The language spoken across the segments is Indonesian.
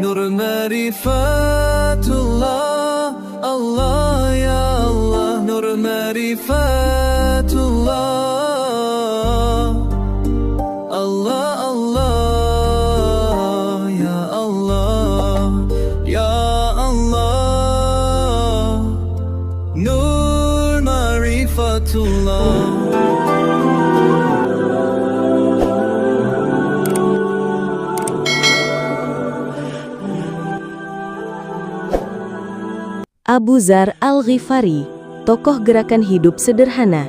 Nur Marifatullah, Allah ya Allah. Nur Marifatullah, Allah Allah ya Allah, ya Allah. Nur Marifatullah. Abu Dzar Al-Ghifari, tokoh gerakan hidup sederhana.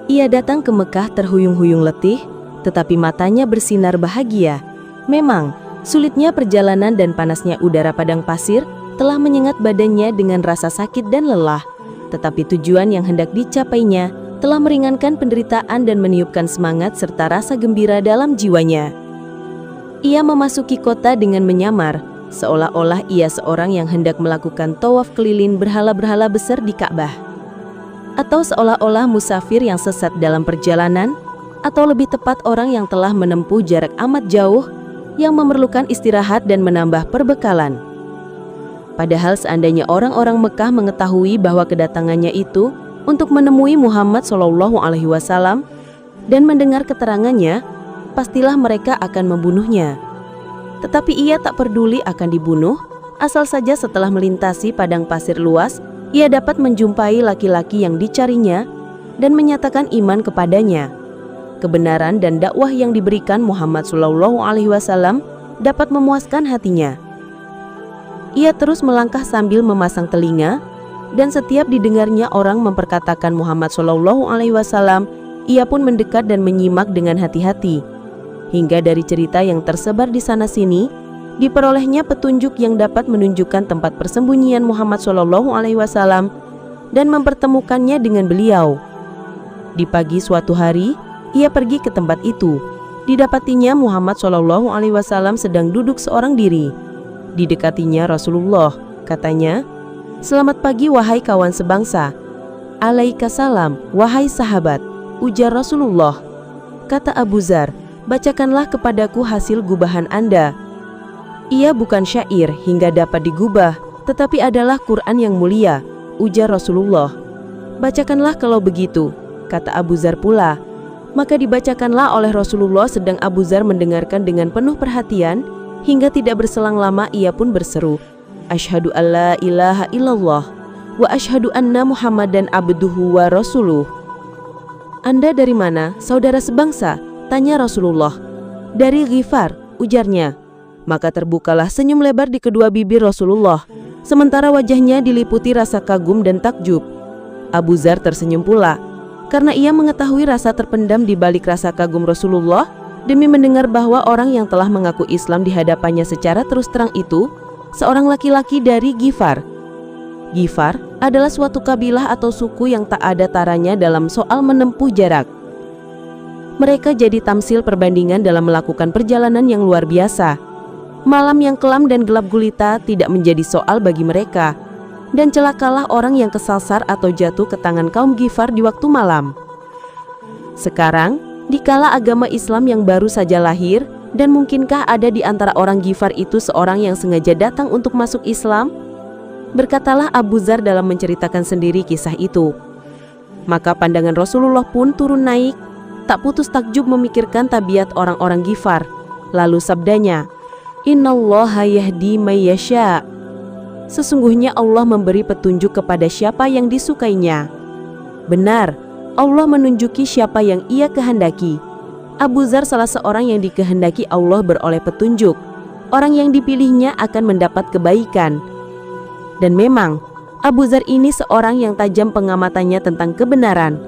Ia datang ke Mekah terhuyung-huyung letih, tetapi matanya bersinar bahagia. Memang, sulitnya perjalanan dan panasnya udara padang pasir telah menyengat badannya dengan rasa sakit dan lelah. Tetapi tujuan yang hendak dicapainya telah meringankan penderitaan dan meniupkan semangat serta rasa gembira dalam jiwanya. Ia memasuki kota dengan menyamar, seolah-olah ia seorang yang hendak melakukan tawaf keliling berhala-berhala besar di Ka'bah. Atau seolah-olah musafir yang sesat dalam perjalanan, atau lebih tepat orang yang telah menempuh jarak amat jauh, yang memerlukan istirahat dan menambah perbekalan. Padahal seandainya orang-orang Mekah mengetahui bahwa kedatangannya itu untuk menemui Muhammad SAW dan mendengar keterangannya, pastilah mereka akan membunuhnya. Tetapi ia tak peduli akan dibunuh, asal saja setelah melintasi padang pasir luas, ia dapat menjumpai laki-laki yang dicarinya dan menyatakan iman kepadanya. Kebenaran dan dakwah yang diberikan Muhammad SAW dapat memuaskan hatinya. Ia terus melangkah sambil memasang telinga, dan setiap didengarnya orang memperkatakan Muhammad SAW, ia pun mendekat dan menyimak dengan hati-hati. Hingga dari cerita yang tersebar di sana-sini, diperolehnya petunjuk yang dapat menunjukkan tempat persembunyian Muhammad SAW dan mempertemukannya dengan beliau. Di pagi suatu hari, ia pergi ke tempat itu. Didapatinya Muhammad SAW sedang duduk seorang diri. Didekatinya Rasulullah, katanya, "Selamat pagi wahai kawan sebangsa." "Alaikasalam, wahai sahabat," ujar Rasulullah. Kata Abu Dzar, "Bacakanlah kepadaku hasil gubahan Anda." "Ia bukan syair hingga dapat digubah, tetapi adalah Quran yang mulia," ujar Rasulullah. "Bacakanlah kalau begitu," kata Abu Dzar pula. Maka dibacakanlah oleh Rasulullah, sedang Abu Dzar mendengarkan dengan penuh perhatian. Hingga tidak berselang lama ia pun berseru, "Asyhadu alla ilaha illallah wa asyhadu anna Muhammadan abduhu wa rasuluh." "Anda dari mana, saudara sebangsa?" tanya Rasulullah. "Dari Ghifar," ujarnya. Maka terbukalah senyum lebar di kedua bibir Rasulullah, sementara wajahnya diliputi rasa kagum dan takjub. Abu Dzar tersenyum pula, karena ia mengetahui rasa terpendam di balik rasa kagum Rasulullah demi mendengar bahwa orang yang telah mengaku Islam di hadapannya secara terus terang itu seorang laki-laki dari Ghifar. Ghifar adalah suatu kabilah atau suku yang tak ada taranya dalam soal menempuh jarak. Mereka jadi tamsil perbandingan dalam melakukan perjalanan yang luar biasa. Malam yang kelam dan gelap gulita tidak menjadi soal bagi mereka, dan celakalah orang yang kesasar atau jatuh ke tangan kaum Ghifar di waktu malam. Sekarang, dikala agama Islam yang baru saja lahir, dan mungkinkah ada di antara orang Ghifar itu seorang yang sengaja datang untuk masuk Islam? Berkatalah Abu Dzar dalam menceritakan sendiri kisah itu. Maka pandangan Rasulullah pun turun naik, tak putus takjub memikirkan tabiat orang-orang Ghifar. Lalu sabdanya, "Innallaha yahdi may yasha." Sesungguhnya Allah memberi petunjuk kepada siapa yang disukainya. Benar, Allah menunjuki siapa yang ia kehendaki. Abu Dzar salah seorang yang dikehendaki Allah beroleh petunjuk. Orang yang dipilihnya akan mendapat kebaikan. Dan memang, Abu Dzar ini seorang yang tajam pengamatannya tentang kebenaran.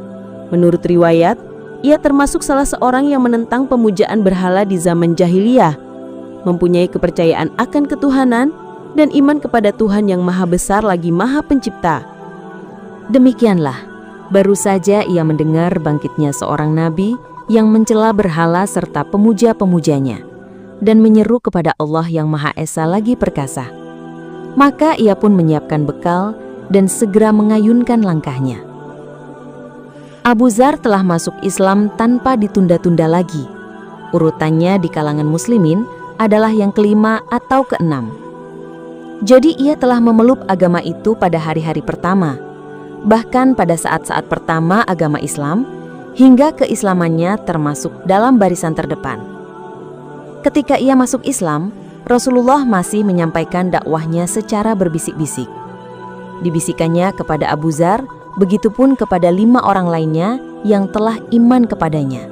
Menurut riwayat, ia termasuk salah seorang yang menentang pemujaan berhala di zaman jahiliyah, mempunyai kepercayaan akan ketuhanan dan iman kepada Tuhan yang maha besar lagi maha pencipta. Demikianlah, baru saja ia mendengar bangkitnya seorang nabi yang mencela berhala serta pemuja-pemujanya dan menyeru kepada Allah yang Maha Esa lagi perkasa. Maka ia pun menyiapkan bekal dan segera mengayunkan langkahnya. Abu Dzar telah masuk Islam tanpa ditunda-tunda lagi. Urutannya di kalangan muslimin adalah yang kelima atau keenam. Jadi ia telah memeluk agama itu pada hari-hari pertama, bahkan pada saat-saat pertama agama Islam, hingga keislamannya termasuk dalam barisan terdepan. Ketika ia masuk Islam, Rasulullah masih menyampaikan dakwahnya secara berbisik-bisik. Dibisikannya kepada Abu Dzar, begitupun kepada 5 orang lainnya yang telah iman kepadanya.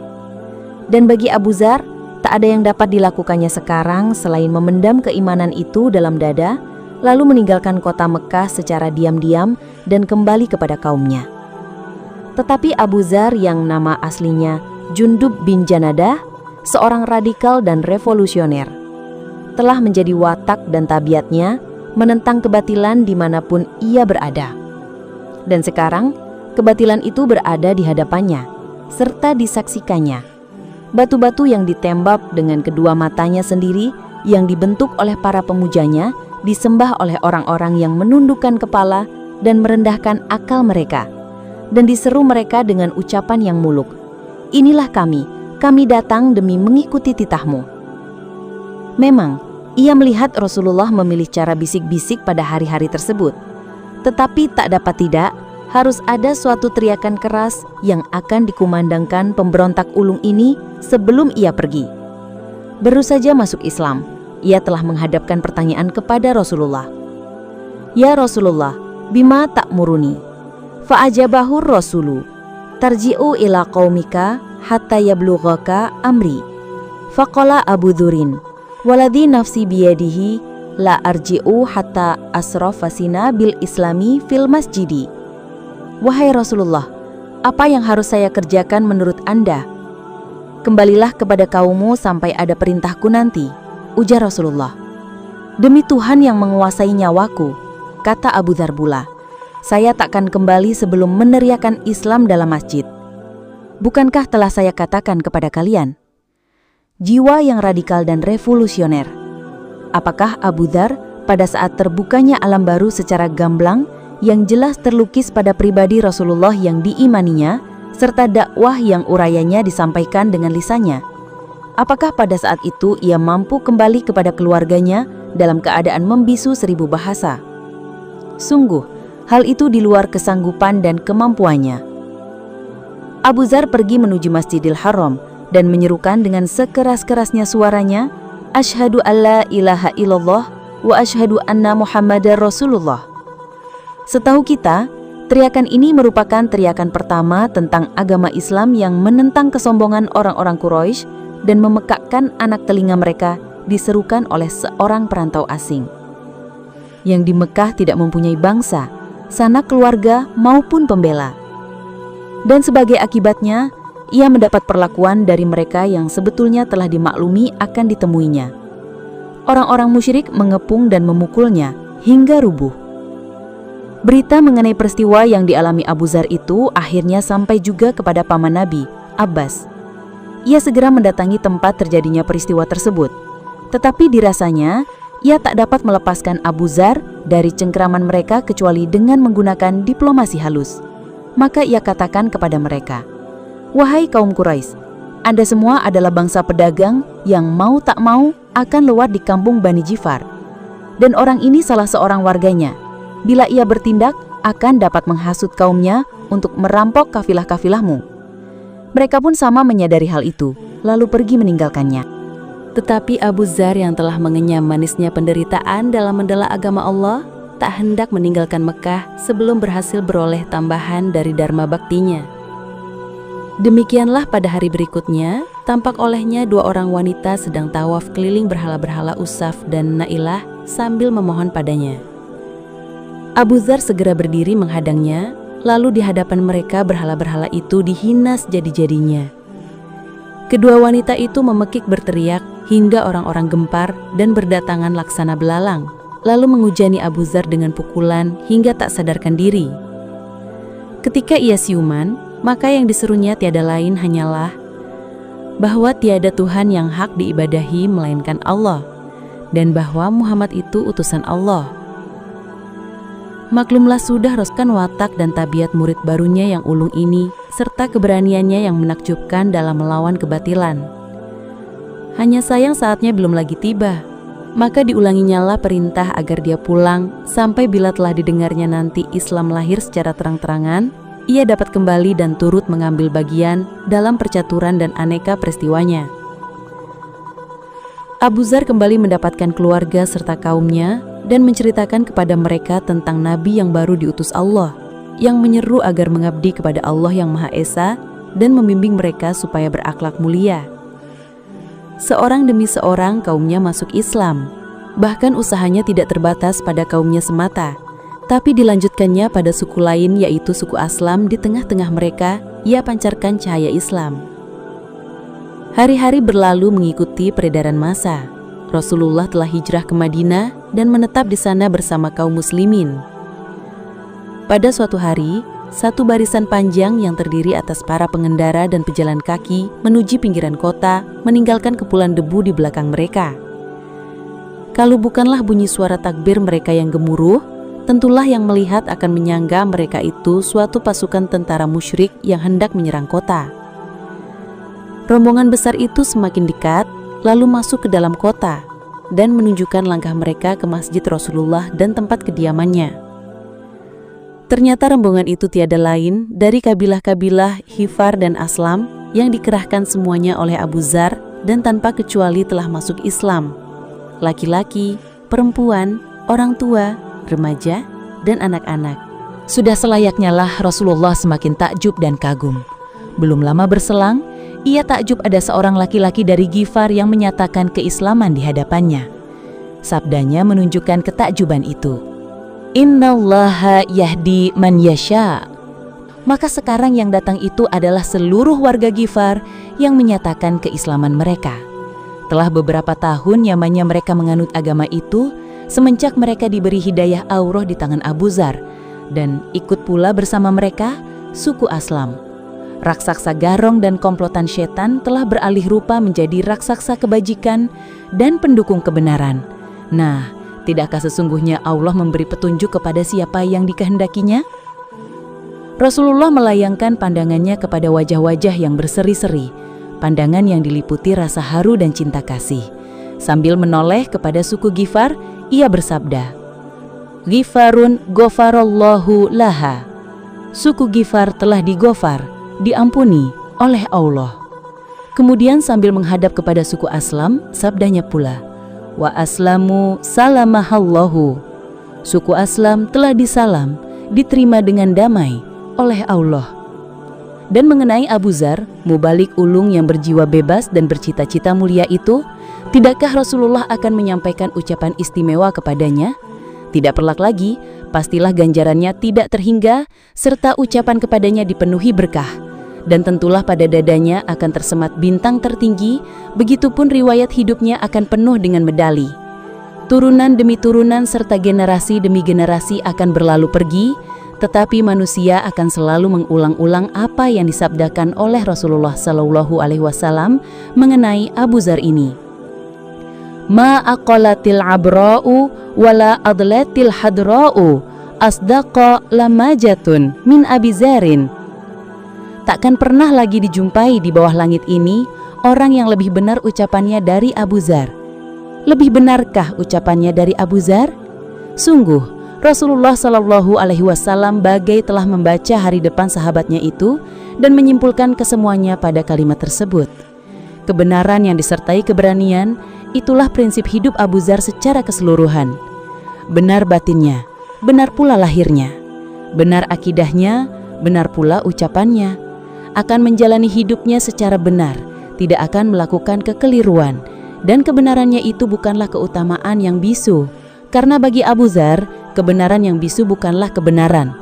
Dan bagi Abu Dzar, tak ada yang dapat dilakukannya sekarang selain memendam keimanan itu dalam dada, lalu meninggalkan kota Mekah secara diam-diam dan kembali kepada kaumnya. Tetapi Abu Dzar yang nama aslinya Jundub bin Janadah, seorang radikal dan revolusioner, telah menjadi watak dan tabiatnya menentang kebatilan dimanapun ia berada. Dan sekarang, kebatilan itu berada di hadapannya, serta disaksikannya. Batu-batu yang ditembak dengan kedua matanya sendiri, yang dibentuk oleh para pemujanya, disembah oleh orang-orang yang menundukkan kepala dan merendahkan akal mereka, dan diseru mereka dengan ucapan yang muluk, "Inilah kami datang demi mengikuti titahmu." Memang, ia melihat Rasulullah memilih cara bisik-bisik pada hari-hari tersebut. Tetapi tak dapat tidak, harus ada suatu teriakan keras yang akan dikumandangkan pemberontak ulung ini sebelum ia pergi. Baru saja masuk Islam, ia telah menghadapkan pertanyaan kepada Rasulullah. "Ya Rasulullah, bima ta'muruni?" Fa'ajabahu Rasulu, "Tarji'u ila qaumika hatta yablughaka amri." Faqala Abu Dzurin, "Waladhi nafsi biyadihi la arji'u hatta asrafasina bil islami fil masjidi." Wahai Rasulullah, apa yang harus saya kerjakan menurut Anda? Kembalilah kepada kaummu sampai ada perintahku nanti, ujar Rasulullah. Demi Tuhan yang menguasai nyawaku, kata Abu Dzar pula, saya takkan kembali sebelum meneriakan Islam dalam masjid. Bukankah telah saya katakan kepada kalian? Jiwa yang radikal dan revolusioner. Apakah Abu Dzar pada saat terbukanya alam baru secara gamblang yang jelas terlukis pada pribadi Rasulullah yang diimaninya, serta dakwah yang urayanya disampaikan dengan lisannya, apakah pada saat itu ia mampu kembali kepada keluarganya dalam keadaan membisu 1000 bahasa? Sungguh, hal itu di luar kesanggupan dan kemampuannya. Abu Dzar pergi menuju Masjidil Haram dan menyerukan dengan sekeras-kerasnya suaranya, "Asyhadu alla ilaha illallah wa asyhadu anna Muhammadar Rasulullah." Setahu kita, teriakan ini merupakan teriakan pertama tentang agama Islam yang menentang kesombongan orang-orang Quraisy dan memekakkan anak telinga mereka diserukan oleh seorang perantau asing yang di Mekah tidak mempunyai bangsa, sanak keluarga maupun pembela. Dan sebagai akibatnya, ia mendapat perlakuan dari mereka yang sebetulnya telah dimaklumi akan ditemuinya. Orang-orang musyrik mengepung dan memukulnya hingga rubuh. Berita mengenai peristiwa yang dialami Abu Dzar itu akhirnya sampai juga kepada paman Nabi, Abbas. Ia segera mendatangi tempat terjadinya peristiwa tersebut. Tetapi dirasanya, ia tak dapat melepaskan Abu Dzar dari cengkeraman mereka kecuali dengan menggunakan diplomasi halus. Maka ia katakan kepada mereka, "Wahai kaum Quraisy, Anda semua adalah bangsa pedagang yang mau tak mau akan lewat di kampung Bani Jifar. Dan orang ini salah seorang warganya. Bila ia bertindak, akan dapat menghasut kaumnya untuk merampok kafilah-kafilahmu." Mereka pun sama menyadari hal itu, lalu pergi meninggalkannya. Tetapi Abu Dzar yang telah mengenyam manisnya penderitaan dalam membela agama Allah, tak hendak meninggalkan Mekah sebelum berhasil beroleh tambahan dari dharma baktinya. Demikianlah pada hari berikutnya, tampak olehnya 2 orang wanita sedang tawaf keliling berhala-berhala Usaf dan Nailah sambil memohon padanya. Abu Dzar segera berdiri menghadangnya, lalu di hadapan mereka berhala-berhala itu dihina sejadi-jadinya. Kedua wanita itu memekik berteriak hingga orang-orang gempar dan berdatangan laksana belalang, lalu mengujani Abu Dzar dengan pukulan hingga tak sadarkan diri. Ketika ia siuman, maka yang diserunya tiada lain hanyalah bahwa tiada Tuhan yang hak diibadahi melainkan Allah, dan bahwa Muhammad itu utusan Allah. Maklumlah sudah roskan watak dan tabiat murid barunya yang ulung ini, serta keberaniannya yang menakjubkan dalam melawan kebatilan. Hanya sayang saatnya belum lagi tiba. Maka diulanginyalah perintah agar dia pulang sampai bila telah didengarnya nanti Islam lahir secara terang-terangan, ia dapat kembali dan turut mengambil bagian dalam percaturan dan aneka peristiwanya. Abu Dzar kembali mendapatkan keluarga serta kaumnya dan menceritakan kepada mereka tentang Nabi yang baru diutus Allah, yang menyeru agar mengabdi kepada Allah yang Maha Esa dan membimbing mereka supaya berakhlak mulia. Seorang demi seorang kaumnya masuk Islam. Bahkan usahanya tidak terbatas pada kaumnya semata, tapi dilanjutkannya pada suku lain yaitu suku Aslam. Di tengah-tengah mereka, ia pancarkan cahaya Islam. Hari-hari berlalu mengikuti peredaran massa. Rasulullah telah hijrah ke Madinah dan menetap di sana bersama kaum muslimin. Pada suatu hari, satu barisan panjang yang terdiri atas para pengendara dan pejalan kaki menuju pinggiran kota, meninggalkan kepulan debu di belakang mereka. Kalau bukanlah bunyi suara takbir mereka yang gemuruh, tentulah yang melihat akan menyangka mereka itu suatu pasukan tentara musyrik yang hendak menyerang kota. Rombongan besar itu semakin dekat, lalu masuk ke dalam kota dan menunjukkan langkah mereka ke masjid Rasulullah dan tempat kediamannya. Ternyata rombongan itu tiada lain dari kabilah-kabilah Hifar dan Aslam yang dikerahkan semuanya oleh Abu Dzar dan tanpa kecuali telah masuk Islam. Laki-laki, perempuan, orang tua, remaja, dan anak-anak. Sudah selayaknya lah Rasulullah semakin takjub dan kagum. Belum lama berselang, ia takjub ada seorang laki-laki dari Ghifar yang menyatakan keislaman di hadapannya. Sabdanya menunjukkan ketakjuban itu. Innallaha yahdi man yasha. Maka sekarang yang datang itu adalah seluruh warga Ghifar yang menyatakan keislaman mereka. Telah beberapa tahun nyamannya mereka menganut agama itu, semenjak mereka diberi hidayah Allah di tangan Abu Dzar, dan ikut pula bersama mereka suku Aslam. Raksasa garong dan komplotan setan telah beralih rupa menjadi raksasa kebajikan dan pendukung kebenaran. Nah, tidakkah sesungguhnya Allah memberi petunjuk kepada siapa yang dikehendakinya? Rasulullah melayangkan pandangannya kepada wajah-wajah yang berseri-seri, pandangan yang diliputi rasa haru dan cinta kasih. Sambil menoleh kepada suku Ghifar, ia bersabda, Ghifarun ghafarallahu laha. Suku Ghifar telah digofar, diampuni oleh Allah. Kemudian sambil menghadap kepada suku Aslam, sabdanya pula, Wa aslamu salamahallahu. Suku Aslam telah disalam, diterima dengan damai oleh Allah. Dan mengenai Abu Dzar, mubalik ulung yang berjiwa bebas dan bercita-cita mulia itu, tidakkah Rasulullah akan menyampaikan ucapan istimewa kepadanya? Tidak perlu lagi, pastilah ganjarannya tidak terhingga, serta ucapan kepadanya dipenuhi berkah. Dan tentulah pada dadanya akan tersemat bintang tertinggi, begitupun riwayat hidupnya akan penuh dengan medali. Turunan demi turunan serta generasi demi generasi akan berlalu pergi, tetapi manusia akan selalu mengulang-ulang apa yang disabdakan oleh Rasulullah SAW mengenai Abu Dzar ini. Ma aqalatil abra'u wala adlatil hadra'u asdaqa lamajatun min Abi Dzarin. Takkan pernah lagi dijumpai di bawah langit ini orang yang lebih benar ucapannya dari Abu Dzar. Lebih benarkah ucapannya dari Abu Dzar? Sungguh, Rasulullah SAW bagai telah membaca hari depan sahabatnya itu dan menyimpulkan kesemuanya pada kalimat tersebut. Kebenaran yang disertai keberanian, itulah prinsip hidup Abu Dzar secara keseluruhan. Benar batinnya, benar pula lahirnya. Benar akidahnya, benar pula ucapannya. Akan menjalani hidupnya secara benar, tidak akan melakukan kekeliruan, dan kebenarannya itu bukanlah keutamaan yang bisu, karena bagi Abu Dzar, kebenaran yang bisu bukanlah kebenaran.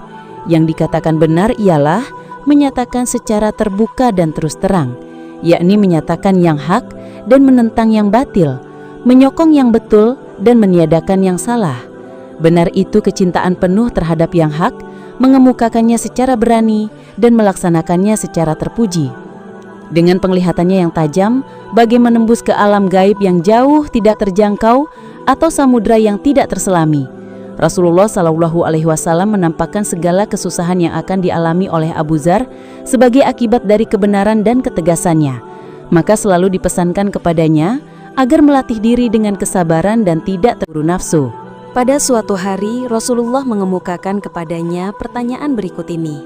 Yang dikatakan benar ialah menyatakan secara terbuka dan terus terang, yakni menyatakan yang hak dan menentang yang batil, menyokong yang betul dan meniadakan yang salah. Benar itu kecintaan penuh terhadap yang hak, mengemukakannya secara berani dan melaksanakannya secara terpuji. Dengan penglihatannya yang tajam, bagai menembus ke alam gaib yang jauh tidak terjangkau atau samudra yang tidak terselami, Rasulullah SAW menampakkan segala kesusahan yang akan dialami oleh Abu Dzar sebagai akibat dari kebenaran dan ketegasannya. Maka selalu dipesankan kepadanya agar melatih diri dengan kesabaran dan tidak terburu nafsu. Pada suatu hari, Rasulullah mengemukakan kepadanya pertanyaan berikut ini.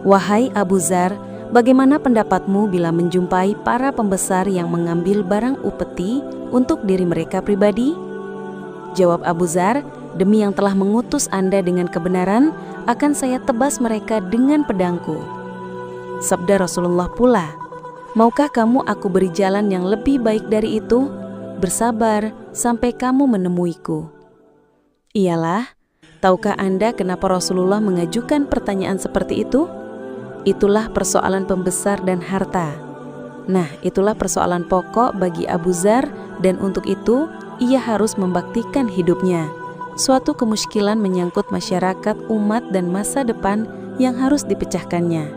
Wahai Abu Dzar, bagaimana pendapatmu bila menjumpai para pembesar yang mengambil barang upeti untuk diri mereka pribadi? Jawab Abu Dzar, demi yang telah mengutus Anda dengan kebenaran, akan saya tebas mereka dengan pedangku. Sabda Rasulullah pula, maukah kamu aku beri jalan yang lebih baik dari itu? Bersabar sampai kamu menemuiku. Iyalah, tahukah Anda kenapa Rasulullah mengajukan pertanyaan seperti itu? Itulah persoalan pembesar dan harta. Nah, itulah persoalan pokok bagi Abu Dzar dan untuk itu ia harus membaktikan hidupnya. Suatu kemusykilan menyangkut masyarakat, umat dan masa depan yang harus dipecahkannya.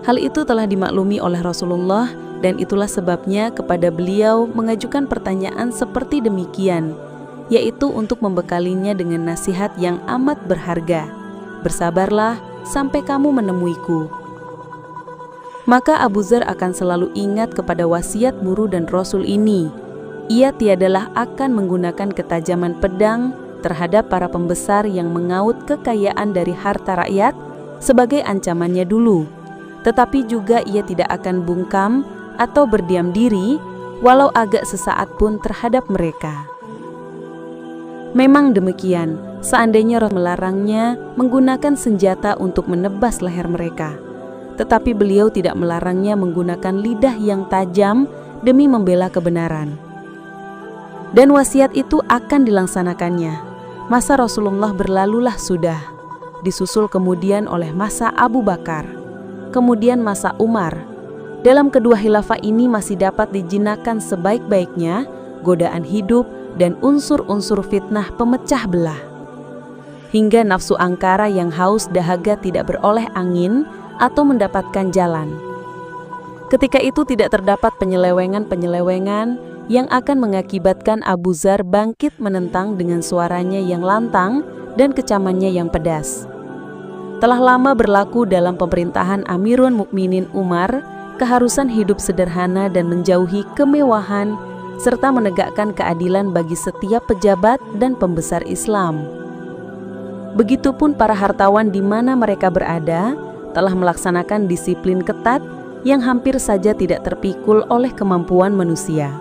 Hal itu telah dimaklumi oleh Rasulullah dan itulah sebabnya kepada beliau mengajukan pertanyaan seperti demikian, yaitu untuk membekalinya dengan nasihat yang amat berharga. Bersabarlah sampai kamu menemuiku. Maka Abu Dzar akan selalu ingat kepada wasiat guru dan Rasul ini. Ia tiadalah akan menggunakan ketajaman pedang terhadap para pembesar yang mengaut kekayaan dari harta rakyat sebagai ancamannya dulu. Tetapi juga ia tidak akan bungkam atau berdiam diri walau agak sesaat pun terhadap mereka. Memang demikian, seandainya Rasul melarangnya menggunakan senjata untuk menebas leher mereka. Tetapi beliau tidak melarangnya menggunakan lidah yang tajam demi membela kebenaran. Dan wasiat itu akan dilaksanakannya. Masa Rasulullah berlalulah sudah, disusul kemudian oleh masa Abu Bakar, kemudian masa Umar. Dalam kedua khilafah ini masih dapat dijinakkan sebaik-baiknya godaan hidup dan unsur-unsur fitnah pemecah belah. Hingga nafsu angkara yang haus dahaga tidak beroleh angin atau mendapatkan jalan. Ketika itu tidak terdapat penyelewengan-penyelewengan yang akan mengakibatkan Abu Dzar bangkit menentang dengan suaranya yang lantang dan kecamannya yang pedas. Telah lama berlaku dalam pemerintahan Amirul Mukminin Umar keharusan hidup sederhana dan menjauhi kemewahan serta menegakkan keadilan bagi setiap pejabat dan pembesar Islam. Begitupun para hartawan di mana mereka berada telah melaksanakan disiplin ketat yang hampir saja tidak terpikul oleh kemampuan manusia.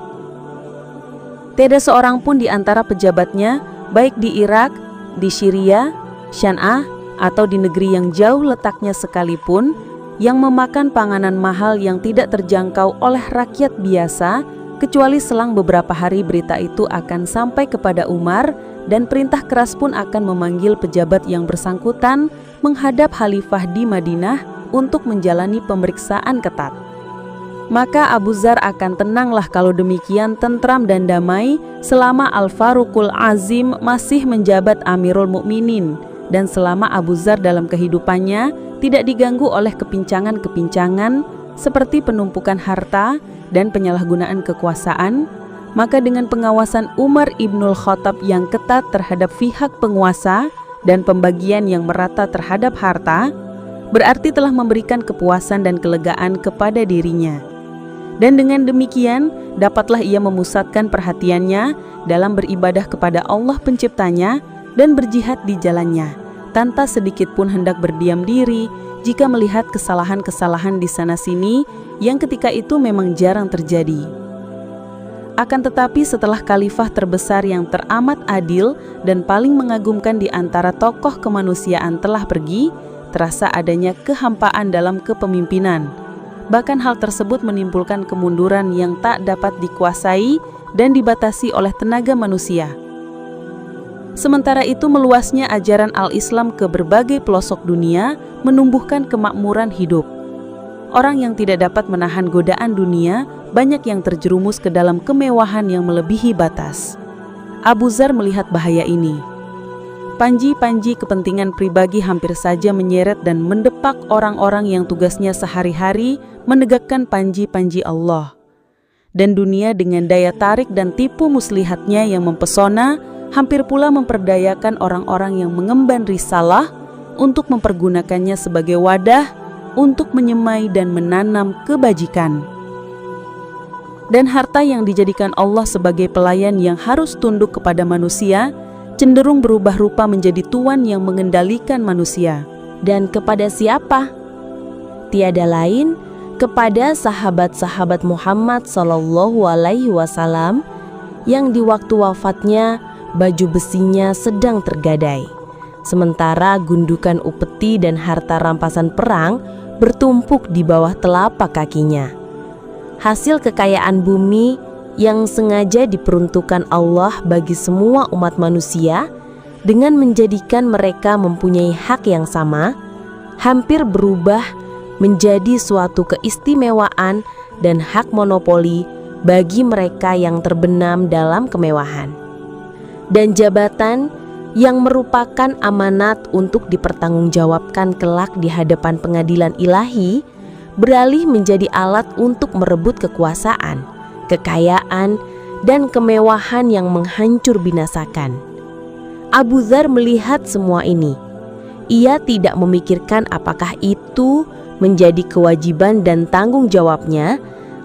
Tiada seorang pun di antara pejabatnya, baik di Irak, di Syria, Syan'ah, atau di negeri yang jauh letaknya sekalipun, yang memakan panganan mahal yang tidak terjangkau oleh rakyat biasa, kecuali selang beberapa hari berita itu akan sampai kepada Umar dan perintah keras pun akan memanggil pejabat yang bersangkutan menghadap Khalifah di Madinah untuk menjalani pemeriksaan ketat. Maka Abu Dzar akan tenanglah kalau demikian tentram dan damai selama Al-Faruqul Azim masih menjabat Amirul Mukminin dan selama Abu Dzar dalam kehidupannya tidak diganggu oleh kepincangan-kepincangan seperti penumpukan harta dan penyalahgunaan kekuasaan, maka dengan pengawasan Umar Ibnul Khattab yang ketat terhadap pihak penguasa dan pembagian yang merata terhadap harta, berarti telah memberikan kepuasan dan kelegaan kepada dirinya. Dan dengan demikian, dapatlah ia memusatkan perhatiannya dalam beribadah kepada Allah Penciptanya dan berjihad di jalannya, tanpa sedikit pun hendak berdiam diri jika melihat kesalahan-kesalahan di sana-sini yang ketika itu memang jarang terjadi. Akan tetapi setelah khalifah terbesar yang teramat adil dan paling mengagumkan di antara tokoh kemanusiaan telah pergi, terasa adanya kehampaan dalam kepemimpinan. Bahkan hal tersebut menimbulkan kemunduran yang tak dapat dikuasai dan dibatasi oleh tenaga manusia. Sementara itu meluasnya ajaran Al-Islam ke berbagai pelosok dunia menumbuhkan kemakmuran hidup. Orang yang tidak dapat menahan godaan dunia banyak yang terjerumus ke dalam kemewahan yang melebihi batas. Abu Dzar melihat bahaya ini. Panji-panji kepentingan pribadi hampir saja menyeret dan mendepak orang-orang yang tugasnya sehari-hari menegakkan panji-panji Allah. Dan dunia dengan daya tarik dan tipu muslihatnya yang mempesona hampir pula memperdayakan orang-orang yang mengemban risalah untuk mempergunakannya sebagai wadah untuk menyemai dan menanam kebajikan. Dan harta yang dijadikan Allah sebagai pelayan yang harus tunduk kepada manusia, cenderung berubah rupa menjadi tuan yang mengendalikan manusia. Dan kepada siapa? Tiada lain kepada sahabat-sahabat Muhammad SAW yang di waktu wafatnya baju besinya sedang tergadai, sementara gundukan upeti dan harta rampasan perang bertumpuk di bawah telapak kakinya. Hasil kekayaan bumi yang sengaja diperuntukkan Allah bagi semua umat manusia dengan menjadikan mereka mempunyai hak yang sama, hampir berubah menjadi suatu keistimewaan dan hak monopoli bagi mereka yang terbenam dalam kemewahan. Dan jabatan yang merupakan amanat untuk dipertanggungjawabkan kelak di hadapan pengadilan ilahi beralih menjadi alat untuk merebut kekuasaan, kekayaan, dan kemewahan yang menghancur binasakan. Abu Dzar melihat semua ini. Ia tidak memikirkan apakah itu menjadi kewajiban dan tanggung jawabnya,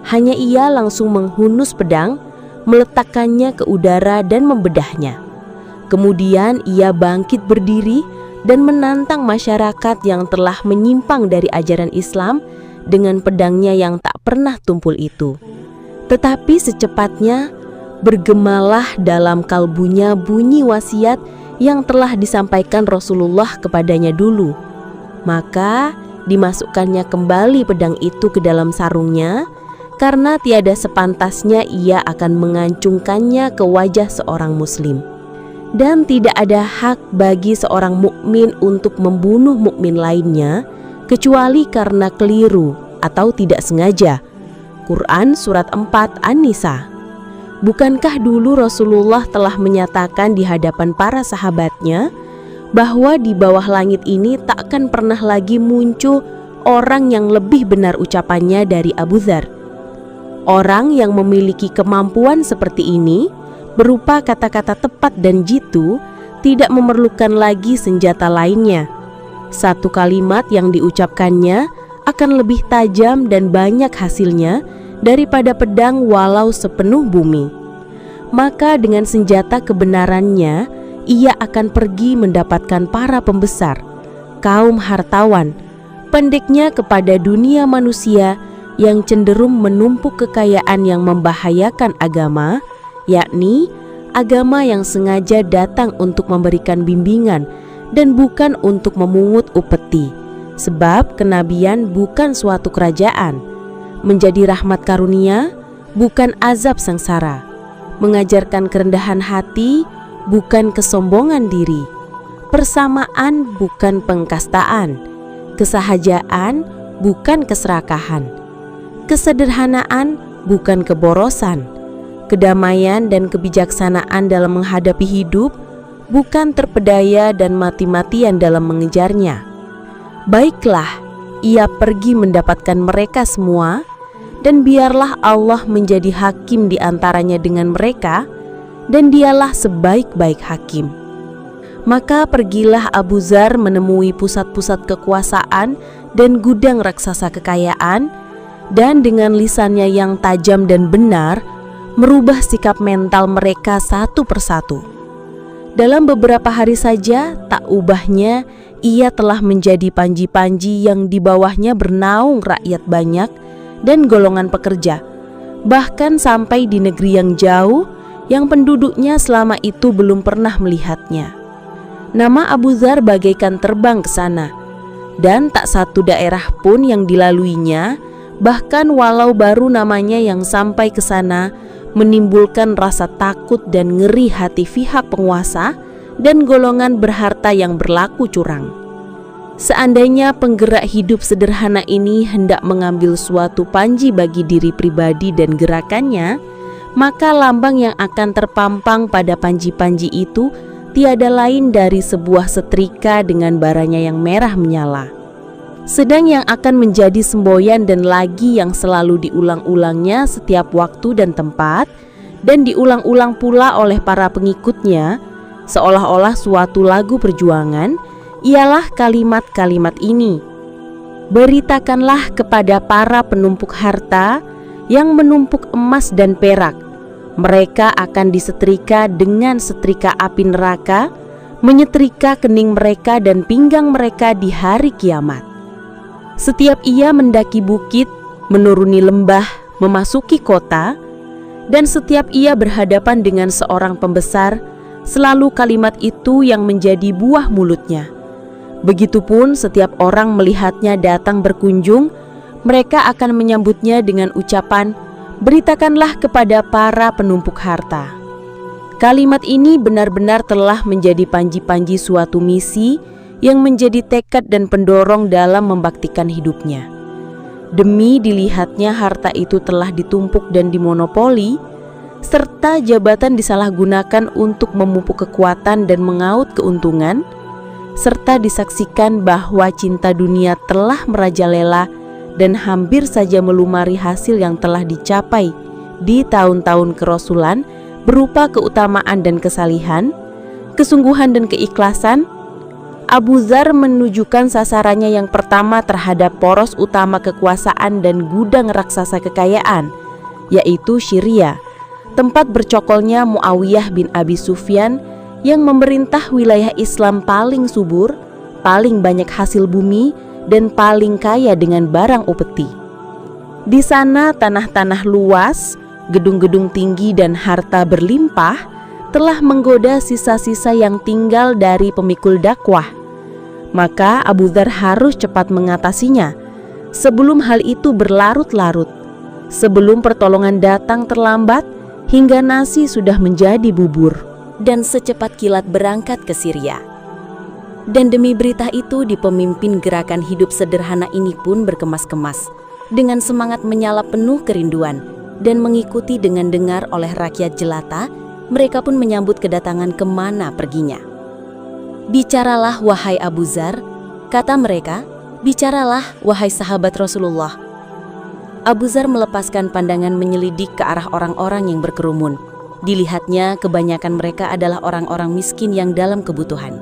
hanya ia langsung menghunus pedang, meletakkannya ke udara dan membedahnya. Kemudian ia bangkit berdiri dan menantang masyarakat yang telah menyimpang dari ajaran Islam dengan pedangnya yang tak pernah tumpul itu. Tetapi secepatnya bergemalah dalam kalbunya bunyi wasiat yang telah disampaikan Rasulullah kepadanya dulu. Maka dimasukkannya kembali pedang itu ke dalam sarungnya, karena tiada sepantasnya ia akan mengancungkannya ke wajah seorang muslim. Dan tidak ada hak bagi seorang mukmin untuk membunuh mukmin lainnya kecuali karena keliru atau tidak sengaja. Quran Surat 4 An-Nisa. Bukankah dulu Rasulullah telah menyatakan di hadapan para sahabatnya bahwa di bawah langit ini takkan pernah lagi muncul orang yang lebih benar ucapannya dari Abu Dzar. Orang yang memiliki kemampuan seperti ini berupa kata-kata tepat dan jitu, tidak memerlukan lagi senjata lainnya. Satu kalimat yang diucapkannya akan lebih tajam dan banyak hasilnya daripada pedang walau sepenuh bumi. Maka dengan senjata kebenarannya, ia akan pergi mendapatkan para pembesar, kaum hartawan, pendeknya kepada dunia manusia yang cenderung menumpuk kekayaan yang membahayakan agama, yakni agama yang sengaja datang untuk memberikan bimbingan dan bukan untuk memungut upeti. Sebab kenabian bukan suatu kerajaan, menjadi rahmat karunia bukan azab sengsara, mengajarkan kerendahan hati bukan kesombongan diri, persamaan bukan pengkastaan, kesahajaan bukan keserakahan, kesederhanaan bukan keborosan, kedamaian dan kebijaksanaan dalam menghadapi hidup bukan terpedaya dan mati-matian dalam mengejarnya. Baiklah, ia pergi mendapatkan mereka semua, dan biarlah Allah menjadi hakim di antaranya dengan mereka, dan dialah sebaik-baik hakim. Maka pergilah Abu Dzar menemui pusat-pusat kekuasaan dan gudang raksasa kekayaan, dan dengan lisannya yang tajam dan benar, merubah sikap mental mereka satu persatu. Dalam beberapa hari saja, tak ubahnya, ia telah menjadi panji-panji yang di bawahnya bernaung rakyat banyak dan golongan pekerja, bahkan sampai di negeri yang jauh yang penduduknya selama itu belum pernah melihatnya. Nama Abu Dzar bagaikan terbang ke sana, dan tak satu daerah pun yang dilaluinya, bahkan walau baru namanya yang sampai ke sana, menimbulkan rasa takut dan ngeri hati pihak penguasa dan golongan berharta yang berlaku curang. Seandainya penggerak hidup sederhana ini hendak mengambil suatu panji bagi diri pribadi dan gerakannya, maka lambang yang akan terpampang pada panji-panji itu tiada lain dari sebuah setrika dengan baranya yang merah menyala. Sedang yang akan menjadi semboyan dan lagi yang selalu diulang-ulangnya setiap waktu dan tempat, dan diulang-ulang pula oleh para pengikutnya, seolah-olah suatu lagu perjuangan, ialah kalimat-kalimat ini. "Beritakanlah kepada para penumpuk harta yang menumpuk emas dan perak, mereka akan disetrika dengan setrika api neraka, menyetrika kening mereka dan pinggang mereka di hari kiamat. Setiap ia mendaki bukit, menuruni lembah, memasuki kota, dan setiap ia berhadapan dengan seorang pembesar, selalu kalimat itu yang menjadi buah mulutnya. Begitupun setiap orang melihatnya datang berkunjung, mereka akan menyambutnya dengan ucapan, 'Beritakanlah kepada para penumpuk harta.'" Kalimat ini benar-benar telah menjadi panji-panji suatu misi yang menjadi tekad dan pendorong dalam membaktikan hidupnya. Demi dilihatnya harta itu telah ditumpuk dan dimonopoli, serta jabatan disalahgunakan untuk memupuk kekuatan dan mengaut keuntungan, serta disaksikan bahwa cinta dunia telah merajalela dan hampir saja melumari hasil yang telah dicapai di tahun-tahun kerasulan berupa keutamaan dan kesalihan, kesungguhan dan keikhlasan, Abu Dzar menunjukkan sasarannya yang pertama terhadap poros utama kekuasaan dan gudang raksasa kekayaan, yaitu Syria, tempat bercokolnya Muawiyah bin Abi Sufyan yang memerintah wilayah Islam paling subur, paling banyak hasil bumi, dan paling kaya dengan barang upeti. Di sana tanah-tanah luas, gedung-gedung tinggi dan harta berlimpah telah menggoda sisa-sisa yang tinggal dari pemikul dakwah. Maka Abu Dzar harus cepat mengatasinya sebelum hal itu berlarut-larut, sebelum pertolongan datang terlambat hingga nasi sudah menjadi bubur, dan secepat kilat berangkat ke Syria. Dan demi berita itu di pemimpin gerakan hidup sederhana ini pun berkemas-kemas, dengan semangat menyala penuh kerinduan, dan mengikuti dengan dengar oleh rakyat jelata, mereka pun menyambut kedatangan kemana perginya. "Bicaralah wahai Abu Dzar," kata mereka, "bicaralah wahai sahabat Rasulullah." Abu Dzar melepaskan pandangan menyelidik ke arah orang-orang yang berkerumun. Dilihatnya kebanyakan mereka adalah orang-orang miskin yang dalam kebutuhan.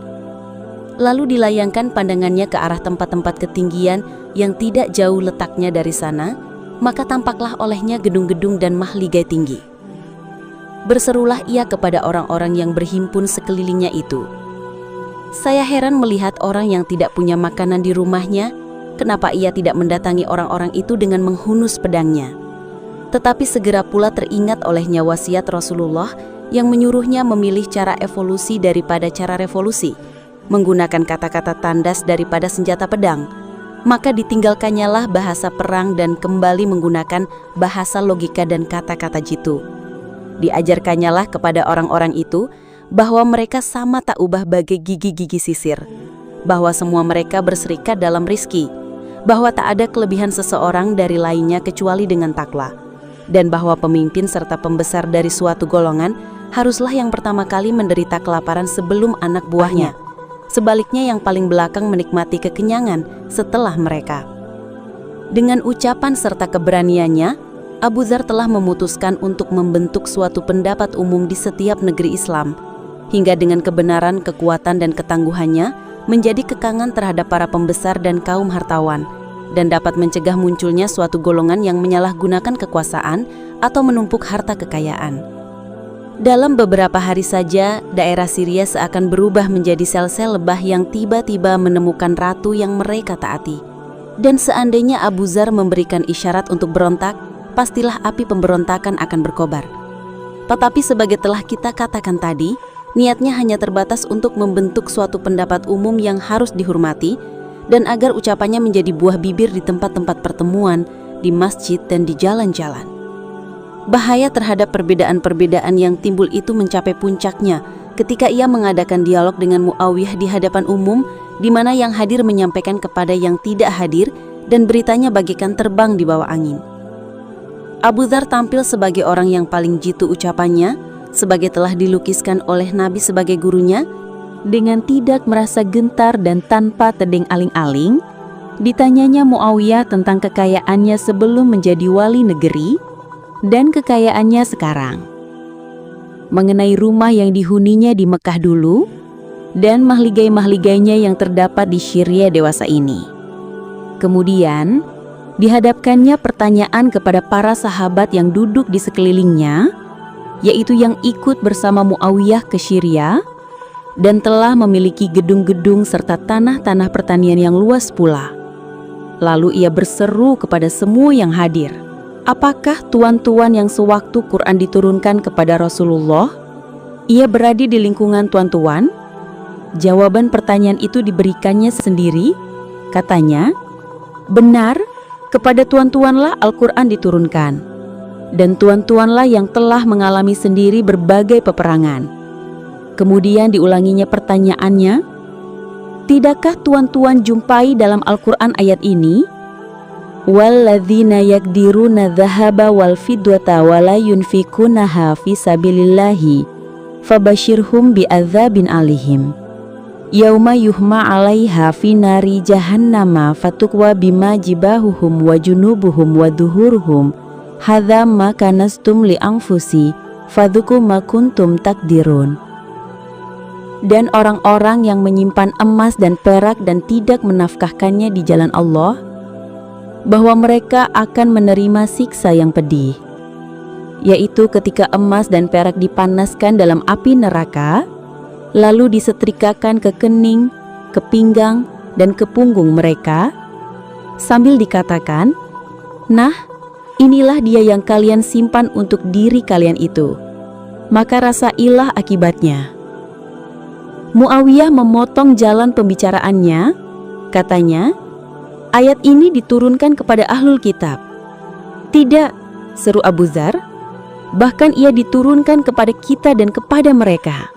Lalu dilayangkan pandangannya ke arah tempat-tempat ketinggian yang tidak jauh letaknya dari sana, maka tampaklah olehnya gedung-gedung dan mahligai tinggi. Berserulah ia kepada orang-orang yang berhimpun sekelilingnya itu, "Saya heran melihat orang yang tidak punya makanan di rumahnya, kenapa ia tidak mendatangi orang-orang itu dengan menghunus pedangnya?" Tetapi segera pula teringat olehnya wasiat Rasulullah yang menyuruhnya memilih cara evolusi daripada cara revolusi, menggunakan kata-kata tandas daripada senjata pedang. Maka ditinggalkannya lah bahasa perang dan kembali menggunakan bahasa logika dan kata-kata jitu. Diajarkannya lah kepada orang-orang itu bahwa mereka sama tak ubah bagai gigi-gigi sisir, bahwa semua mereka berserikat dalam rizki, bahwa tak ada kelebihan seseorang dari lainnya kecuali dengan takwa, dan bahwa pemimpin serta pembesar dari suatu golongan haruslah yang pertama kali menderita kelaparan sebelum anak buahnya, sebaliknya yang paling belakang menikmati kekenyangan setelah mereka. Dengan ucapan serta keberaniannya, Abu Dzar telah memutuskan untuk membentuk suatu pendapat umum di setiap negeri Islam, hingga dengan kebenaran, kekuatan, dan ketangguhannya menjadi kekangan terhadap para pembesar dan kaum hartawan, dan dapat mencegah munculnya suatu golongan yang menyalahgunakan kekuasaan atau menumpuk harta kekayaan. Dalam beberapa hari saja, daerah Syria seakan berubah menjadi sel-sel lebah yang tiba-tiba menemukan ratu yang mereka taati. Dan seandainya Abu Dzar memberikan isyarat untuk berontak, pastilah api pemberontakan akan berkobar. Tetapi sebagai telah kita katakan tadi, niatnya hanya terbatas untuk membentuk suatu pendapat umum yang harus dihormati, dan agar ucapannya menjadi buah bibir di tempat-tempat pertemuan, di masjid dan di jalan-jalan. Bahaya terhadap perbedaan-perbedaan yang timbul itu mencapai puncaknya ketika ia mengadakan dialog dengan Muawiyah di hadapan umum, di mana yang hadir menyampaikan kepada yang tidak hadir, dan beritanya bagaikan terbang di bawah angin. Abu Dzar tampil sebagai orang yang paling jitu ucapannya, sebagai telah dilukiskan oleh Nabi sebagai gurunya, dengan tidak merasa gentar dan tanpa tedeng aling-aling. Ditanyanya Muawiyah tentang kekayaannya sebelum menjadi wali negeri dan kekayaannya sekarang, mengenai rumah yang dihuninya di Mekah dulu dan mahligai-mahligainya yang terdapat di Syria dewasa ini. Kemudian, dihadapkannya pertanyaan kepada para sahabat yang duduk di sekelilingnya, yaitu yang ikut bersama Muawiyah ke Syria dan telah memiliki gedung-gedung serta tanah-tanah pertanian yang luas pula. Lalu ia berseru kepada semua yang hadir, "Apakah tuan-tuan yang sewaktu Quran diturunkan kepada Rasulullah, ia berada di lingkungan tuan-tuan?" Jawaban pertanyaan itu diberikannya sendiri. Katanya, "Benar, kepada tuan-tuanlah Al-Quran diturunkan, dan tuan-tuanlah yang telah mengalami sendiri berbagai peperangan." Kemudian diulanginya pertanyaannya, "Tidakkah tuan-tuan jumpai dalam Al-Quran ayat ini? Walladzina yakdiruna dhahaba wal fiddata wa la yunfikunaha fi sabilillahi fabashirhum bi'adzabin alihim. Yauma yuhma 'alaiha fi nari jahannama fatukwa bima jibahuhum wa junubuhum wa duhuruhum hadza ma kanastum li anfusi fadzuku ma kuntum takdirun." Dan orang-orang yang menyimpan emas dan perak dan tidak menafkahkannya di jalan Allah, bahwa mereka akan menerima siksa yang pedih, yaitu ketika emas dan perak dipanaskan dalam api neraka, lalu disetrikakan ke kening, ke pinggang, dan ke punggung mereka, sambil dikatakan, "Nah, inilah dia yang kalian simpan untuk diri kalian itu, maka rasailah akibatnya." Muawiyah memotong jalan pembicaraannya, katanya, "Ayat ini diturunkan kepada ahlul kitab." "Tidak," seru Abu Dzar, "bahkan ia diturunkan kepada kita dan kepada mereka."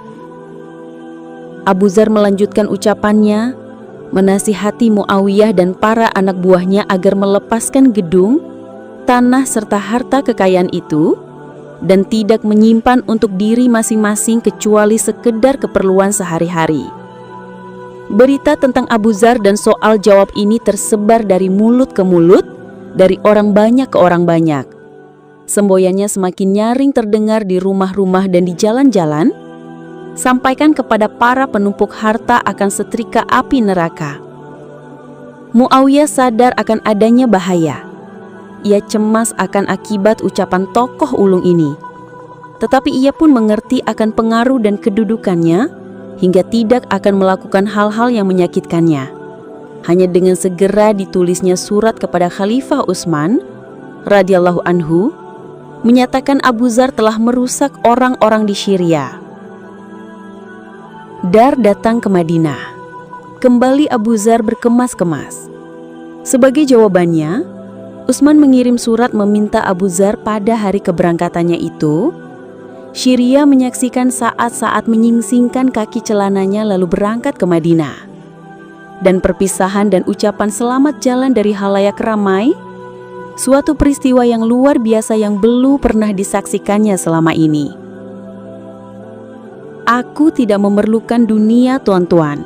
Abu Dzar melanjutkan ucapannya, menasihati Muawiyah dan para anak buahnya agar melepaskan gedung, tanah serta harta kekayaan itu, dan tidak menyimpan untuk diri masing-masing kecuali sekedar keperluan sehari-hari. Berita tentang Abu Dzar dan soal jawab ini tersebar dari mulut ke mulut, dari orang banyak ke orang banyak. Semboyannya semakin nyaring terdengar di rumah-rumah dan di jalan-jalan. Sampaikan kepada para penumpuk harta akan setrika api neraka. Muawiyah sadar akan adanya bahaya. Ia cemas akan akibat ucapan tokoh ulung ini. Tetapi ia pun mengerti akan pengaruh dan kedudukannya, hingga tidak akan melakukan hal-hal yang menyakitkannya. Hanya dengan segera ditulisnya surat kepada Khalifah Utsman radhiyallahu anhu, menyatakan Abu Dzar telah merusak orang-orang di Syria. Dar datang ke Madinah. Kembali Abu Dzar berkemas-kemas. Sebagai jawabannya, Utsman mengirim surat meminta Abu Dzar pada hari keberangkatannya itu, Syria menyaksikan saat-saat menyingsingkan kaki celananya lalu berangkat ke Madinah. Dan perpisahan dan ucapan selamat jalan dari halayak ramai, suatu peristiwa yang luar biasa yang belum pernah disaksikannya selama ini. "Aku tidak memerlukan dunia, tuan-tuan."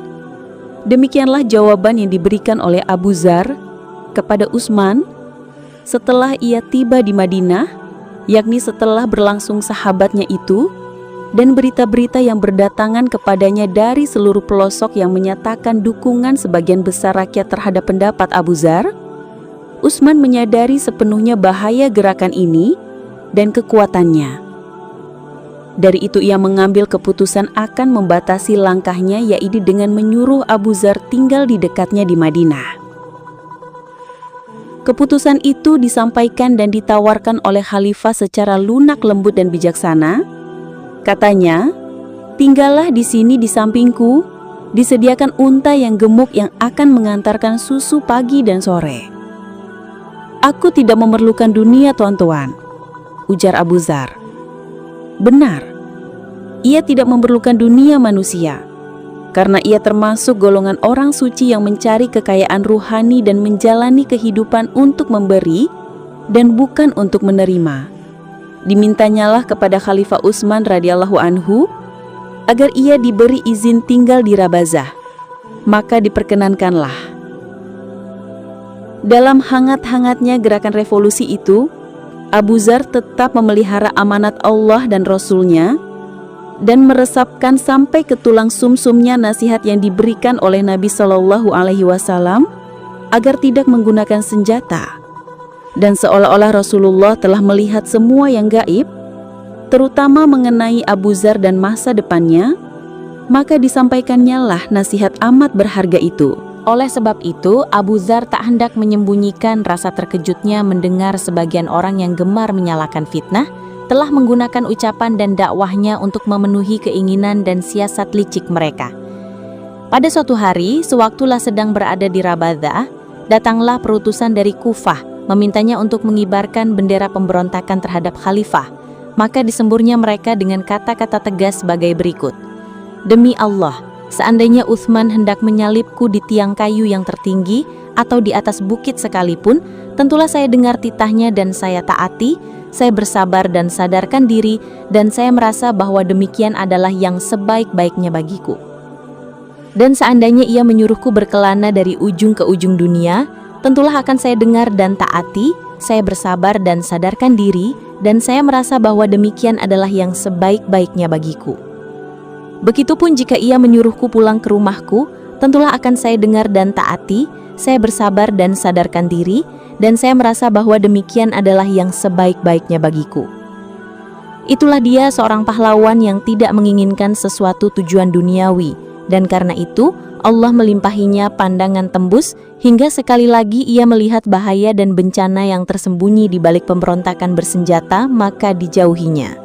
Demikianlah jawaban yang diberikan oleh Abu Dzar kepada Utsman setelah ia tiba di Madinah, yakni setelah berlangsung sahabatnya itu, dan berita-berita yang berdatangan kepadanya dari seluruh pelosok yang menyatakan dukungan sebagian besar rakyat terhadap pendapat Abu Dzar. Utsman menyadari sepenuhnya bahaya gerakan ini dan kekuatannya. Dari itu ia mengambil keputusan akan membatasi langkahnya, yaitu dengan menyuruh Abu Dzar tinggal di dekatnya di Madinah. Keputusan itu disampaikan dan ditawarkan oleh khalifah secara lunak, lembut, dan bijaksana. Katanya, "Tinggallah di sini di sampingku, disediakan unta yang gemuk yang akan mengantarkan susu pagi dan sore." "Aku tidak memerlukan dunia, tuan-tuan," ujar Abu Dzar. Benar, ia tidak memerlukan dunia manusia, karena ia termasuk golongan orang suci yang mencari kekayaan ruhani dan menjalani kehidupan untuk memberi dan bukan untuk menerima. Dimintanyalah kepada Khalifah Utsman radhiyallahu anhu agar ia diberi izin tinggal di Rabazah, maka diperkenankanlah. Dalam hangat-hangatnya gerakan revolusi itu, Abu Dzar tetap memelihara amanat Allah dan Rasul-Nya dan meresapkan sampai ke tulang sumsumnya nasihat yang diberikan oleh Nabi Shallallahu Alaihi Wasallam agar tidak menggunakan senjata. Dan seolah-olah Rasulullah telah melihat semua yang gaib, terutama mengenai Abu Dzar dan masa depannya, maka disampaikannya lah nasihat amat berharga itu. Oleh sebab itu, Abu Dzar tak hendak menyembunyikan rasa terkejutnya mendengar sebagian orang yang gemar menyalakan fitnah telah menggunakan ucapan dan dakwahnya untuk memenuhi keinginan dan siasat licik mereka. Pada suatu hari, sewaktulah sedang berada di Rabadzah, datanglah perutusan dari Kufah memintanya untuk mengibarkan bendera pemberontakan terhadap khalifah. Maka disemburnya mereka dengan kata-kata tegas sebagai berikut. Demi Allah, seandainya Utsman hendak menyalibku di tiang kayu yang tertinggi atau di atas bukit sekalipun, tentulah saya dengar titahnya dan saya taati, saya bersabar dan sadarkan diri, dan saya merasa bahwa demikian adalah yang sebaik-baiknya bagiku. Dan seandainya ia menyuruhku berkelana dari ujung ke ujung dunia, tentulah akan saya dengar dan taati, saya bersabar dan sadarkan diri, dan saya merasa bahwa demikian adalah yang sebaik-baiknya bagiku. Begitupun jika ia menyuruhku pulang ke rumahku, tentulah akan saya dengar dan taati, saya bersabar dan sadarkan diri, dan saya merasa bahwa demikian adalah yang sebaik-baiknya bagiku. Itulah dia seorang pahlawan yang tidak menginginkan sesuatu tujuan duniawi, dan karena itu Allah melimpahinya pandangan tembus hingga sekali lagi ia melihat bahaya dan bencana yang tersembunyi di balik pemberontakan bersenjata, maka dijauhinya.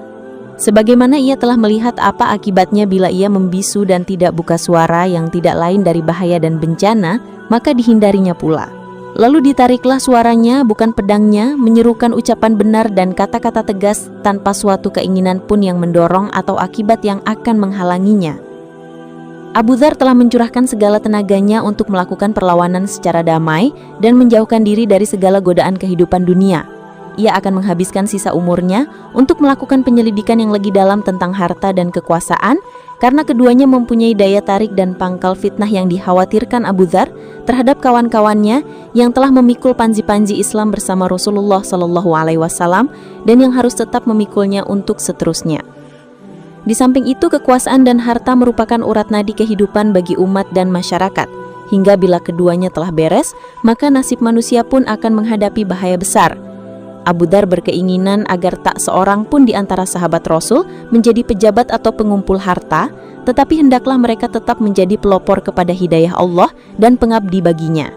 Sebagaimana ia telah melihat apa akibatnya bila ia membisu dan tidak buka suara yang tidak lain dari bahaya dan bencana, maka dihindarinya pula. Lalu ditariklah suaranya, bukan pedangnya, menyerukan ucapan benar dan kata-kata tegas tanpa suatu keinginan pun yang mendorong atau akibat yang akan menghalanginya. Abu Dzar telah mencurahkan segala tenaganya untuk melakukan perlawanan secara damai dan menjauhkan diri dari segala godaan kehidupan dunia. Ia akan menghabiskan sisa umurnya untuk melakukan penyelidikan yang lebih dalam tentang harta dan kekuasaan, karena keduanya mempunyai daya tarik dan pangkal fitnah yang dikhawatirkan Abu Dzar terhadap kawan-kawannya yang telah memikul panji-panji Islam bersama Rasulullah SAW dan yang harus tetap memikulnya untuk seterusnya. Di samping itu, kekuasaan dan harta merupakan urat nadi kehidupan bagi umat dan masyarakat. Hingga bila keduanya telah beres, maka nasib manusia pun akan menghadapi bahaya besar. Abu Dzar berkeinginan agar tak seorang pun di antara sahabat Rasul menjadi pejabat atau pengumpul harta, tetapi hendaklah mereka tetap menjadi pelopor kepada hidayah Allah dan pengabdi baginya.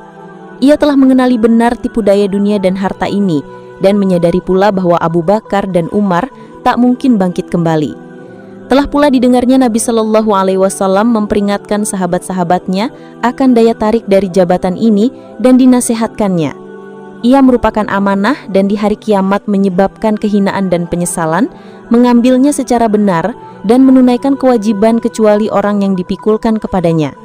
Ia telah mengenali benar tipu daya dunia dan harta ini, dan menyadari pula bahwa Abu Bakar dan Umar tak mungkin bangkit kembali. Telah pula didengarnya Nabi Shallallahu Alaihi Wasallam memperingatkan sahabat-sahabatnya akan daya tarik dari jabatan ini dan dinasihatkannya. Ia merupakan amanah dan di hari kiamat menyebabkan kehinaan dan penyesalan, mengambilnya secara benar dan menunaikan kewajiban kecuali orang yang dipikulkan kepadanya.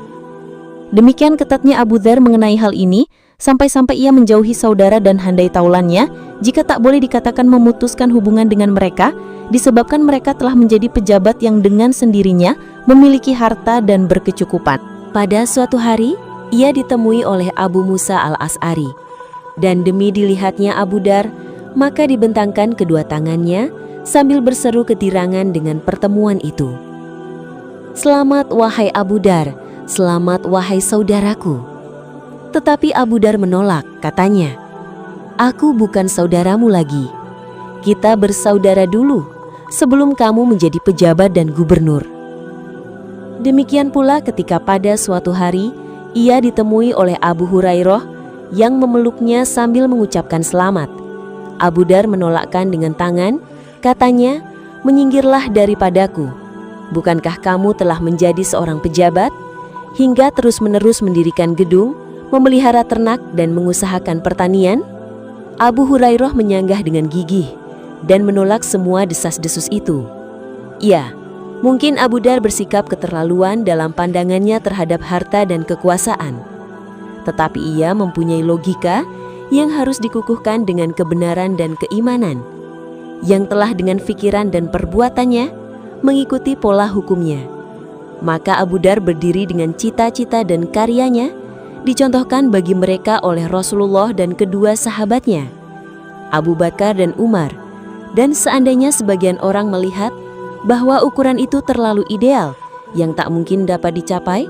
Demikian ketatnya Abu Dzar mengenai hal ini, sampai-sampai ia menjauhi saudara dan handai taulannya jika tak boleh dikatakan memutuskan hubungan dengan mereka, disebabkan mereka telah menjadi pejabat yang dengan sendirinya memiliki harta dan berkecukupan. Pada suatu hari, ia ditemui oleh Abu Musa al-Asy'ari. Dan demi dilihatnya Abu Dzar, maka dibentangkan kedua tangannya sambil berseru ketirangan dengan pertemuan itu. "Selamat wahai Abu Dzar, selamat wahai saudaraku." Tetapi Abu Dzar menolak, katanya, "Aku bukan saudaramu lagi. Kita bersaudara dulu, sebelum kamu menjadi pejabat dan gubernur." Demikian pula ketika pada suatu hari, ia ditemui oleh Abu Hurairah yang memeluknya sambil mengucapkan selamat. Abu Dzar menolakkan dengan tangan, katanya, "Menyingkirlah daripadaku. Bukankah kamu telah menjadi seorang pejabat, hingga terus-menerus mendirikan gedung, memelihara ternak dan mengusahakan pertanian?" Abu Hurairah menyanggah dengan gigih dan menolak semua desas-desus itu. Ya, mungkin Abu Dzar bersikap keterlaluan dalam pandangannya terhadap harta dan kekuasaan. Tetapi ia mempunyai logika yang harus dikukuhkan dengan kebenaran dan keimanan, yang telah dengan fikiran dan perbuatannya mengikuti pola hukumnya. Maka Abu Dzar berdiri dengan cita-cita dan karyanya, dicontohkan bagi mereka oleh Rasulullah dan kedua sahabatnya, Abu Bakar dan Umar. Dan seandainya sebagian orang melihat bahwa ukuran itu terlalu ideal, yang tak mungkin dapat dicapai,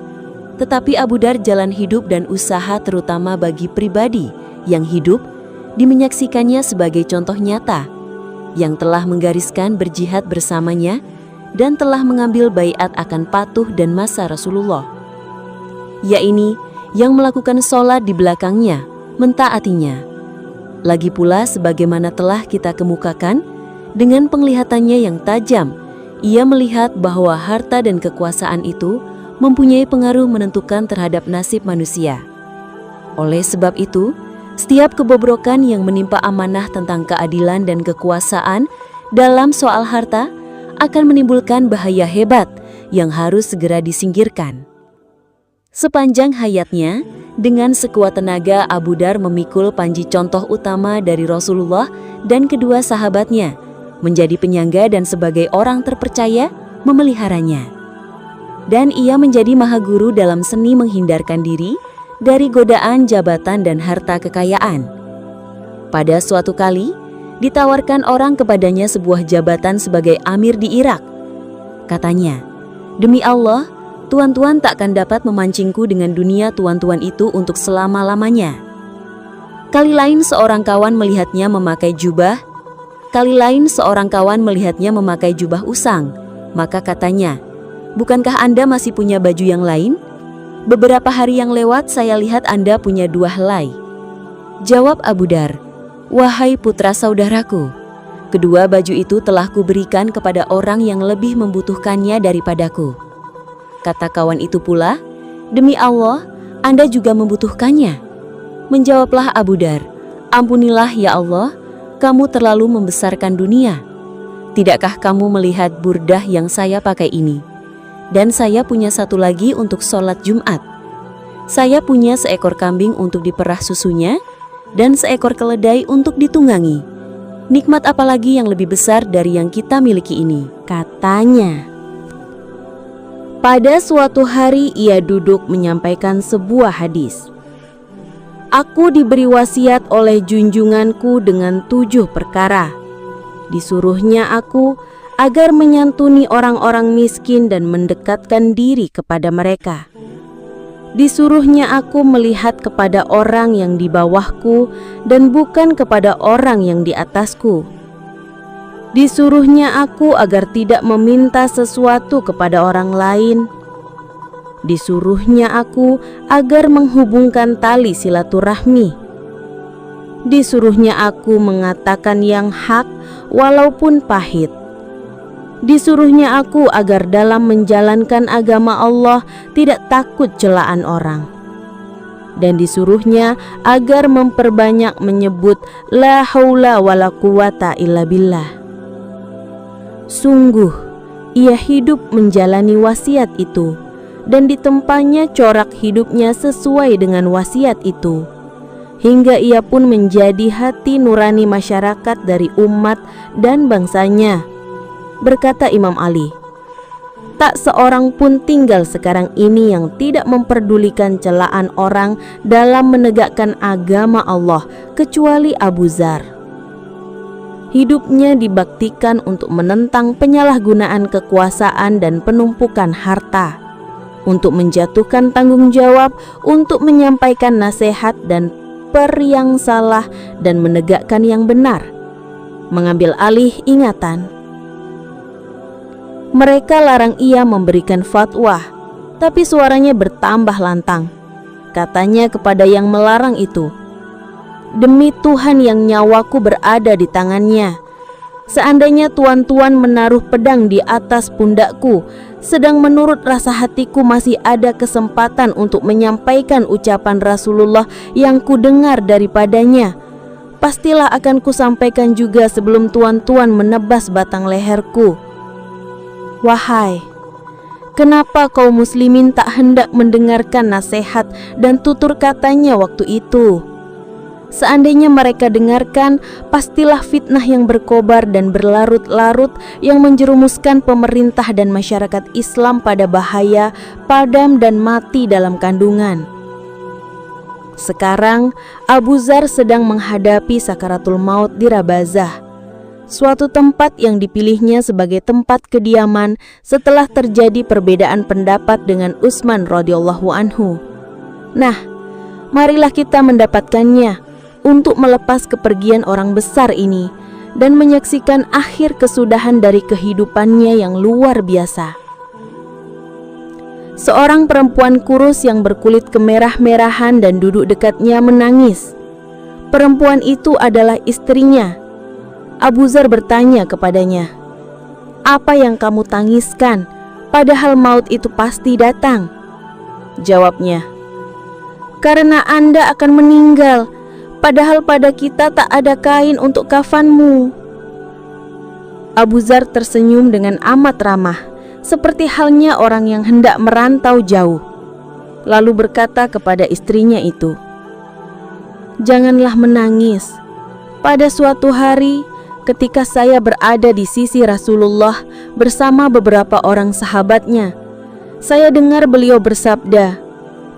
Tetapi Abu Dar jalan hidup dan usaha terutama bagi pribadi yang hidup dimenyaksikannya sebagai contoh nyata yang telah menggariskan berjihad bersamanya dan telah mengambil baiat akan patuh dan masa Rasulullah. Ia ini yang melakukan sholat di belakangnya, mentaatinya. Lagi pula sebagaimana telah kita kemukakan, dengan penglihatannya yang tajam, ia melihat bahwa harta dan kekuasaan itu mempunyai pengaruh menentukan terhadap nasib manusia. Oleh sebab itu, setiap kebobrokan yang menimpa amanah tentang keadilan dan kekuasaan dalam soal harta akan menimbulkan bahaya hebat yang harus segera disingkirkan. Sepanjang hayatnya, dengan sekuat tenaga Abu Dar memikul panji contoh utama dari Rasulullah dan kedua sahabatnya, menjadi penyangga dan sebagai orang terpercaya memeliharanya. Dan ia menjadi mahaguru dalam seni menghindarkan diri dari godaan jabatan dan harta kekayaan. Pada suatu kali, ditawarkan orang kepadanya sebuah jabatan sebagai amir di Irak. Katanya, "Demi Allah, tuan-tuan takkan dapat memancingku dengan dunia tuan-tuan itu untuk selama-lamanya." Kali lain seorang kawan melihatnya memakai jubah usang. Maka katanya, "Bukankah Anda masih punya baju yang lain? Beberapa hari yang lewat saya lihat Anda punya 2 helai." Jawab Abu Dar, "Wahai putra saudaraku, kedua baju itu telah kuberikan kepada orang yang lebih membutuhkannya daripadaku." Kata kawan itu pula, "Demi Allah, Anda juga membutuhkannya." Menjawablah Abu Dar, "Ampunilah ya Allah, kamu terlalu membesarkan dunia. Tidakkah kamu melihat burdah yang saya pakai ini? Dan saya punya satu lagi untuk sholat Jumat. Saya punya seekor kambing untuk diperah susunya dan seekor keledai untuk ditunggangi. Nikmat apalagi yang lebih besar dari yang kita miliki ini?" katanya. Pada suatu hari ia duduk menyampaikan sebuah hadis. "Aku diberi wasiat oleh junjunganku dengan 7 perkara. Disuruhnya aku agar menyantuni orang-orang miskin dan mendekatkan diri kepada mereka. Disuruhnya aku melihat kepada orang yang di bawahku dan bukan kepada orang yang di atasku. Disuruhnya aku agar tidak meminta sesuatu kepada orang lain. Disuruhnya aku agar menghubungkan tali silaturahmi. Disuruhnya aku mengatakan yang hak walaupun pahit. Disuruhnya aku agar dalam menjalankan agama Allah tidak takut celaan orang. Dan disuruhnya agar memperbanyak menyebut la haula wala quwata illa billah." Sungguh, ia hidup menjalani wasiat itu, dan ditempanya corak hidupnya sesuai dengan wasiat itu, hingga ia pun menjadi hati nurani masyarakat dari umat dan bangsanya. Berkata Imam Ali, "Tak seorang pun tinggal sekarang ini yang tidak memperdulikan celaan orang dalam menegakkan agama Allah kecuali Abu Dzar. Hidupnya dibaktikan untuk menentang penyalahgunaan kekuasaan dan penumpukan harta, untuk menjatuhkan tanggung jawab, untuk menyampaikan nasihat dan yang salah dan menegakkan yang benar, mengambil alih ingatan. Mereka larang ia memberikan fatwa, tapi suaranya bertambah lantang. Katanya kepada yang melarang itu, "Demi Tuhan yang nyawaku berada di tangannya, seandainya tuan-tuan menaruh pedang di atas pundakku, sedang menurut rasa hatiku masih ada kesempatan untuk menyampaikan ucapan Rasulullah yang kudengar daripadanya, pastilah akan kusampaikan juga sebelum tuan-tuan menebas batang leherku. Wahai, kenapa kaum muslimin tak hendak mendengarkan nasihat dan tutur katanya waktu itu? Seandainya mereka dengarkan, pastilah fitnah yang berkobar dan berlarut-larut yang menjerumuskan pemerintah dan masyarakat Islam pada bahaya, padam dan mati dalam kandungan." Sekarang Abu Dzar sedang menghadapi sakaratul maut di Rabazah. suatu tempat yang dipilihnya sebagai tempat kediaman setelah terjadi perbedaan pendapat dengan Utsman radhiyallahu anhu. Nah, marilah kita mendapatkannya untuk melepas kepergian orang besar ini dan menyaksikan akhir kesudahan dari kehidupannya yang luar biasa. Seorang perempuan kurus yang berkulit kemerah-merahan dan duduk dekatnya menangis. Perempuan itu adalah istrinya. Abu Dzar bertanya kepadanya, "Apa yang kamu tangiskan, padahal maut itu pasti datang?" Jawabnya, "Karena Anda akan meninggal, padahal pada kita tak ada kain untuk kafanmu." Abu Dzar tersenyum dengan amat ramah, seperti halnya orang yang hendak merantau jauh. Lalu berkata kepada istrinya itu, "Janganlah menangis. Pada suatu hari, ketika saya berada di sisi Rasulullah bersama beberapa orang sahabatnya, saya dengar beliau bersabda,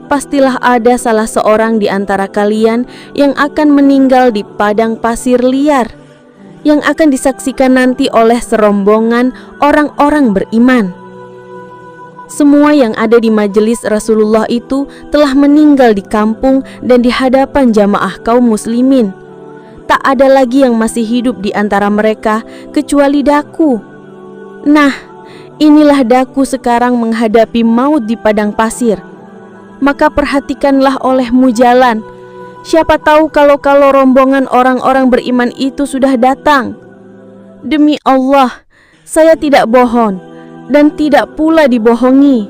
'Pastilah ada salah seorang di antara kalian yang akan meninggal di padang pasir liar, yang akan disaksikan nanti oleh serombongan orang-orang beriman.' Semua yang ada di majelis Rasulullah itu telah meninggal di kampung dan di hadapan jamaah kaum muslimin. Tak ada lagi yang masih hidup di antara mereka kecuali daku. Nah, inilah daku sekarang menghadapi maut di padang pasir. Maka perhatikanlah olehmu jalan. Siapa tahu kalau rombongan orang-orang beriman itu sudah datang. Demi Allah, saya tidak bohong dan tidak pula dibohongi."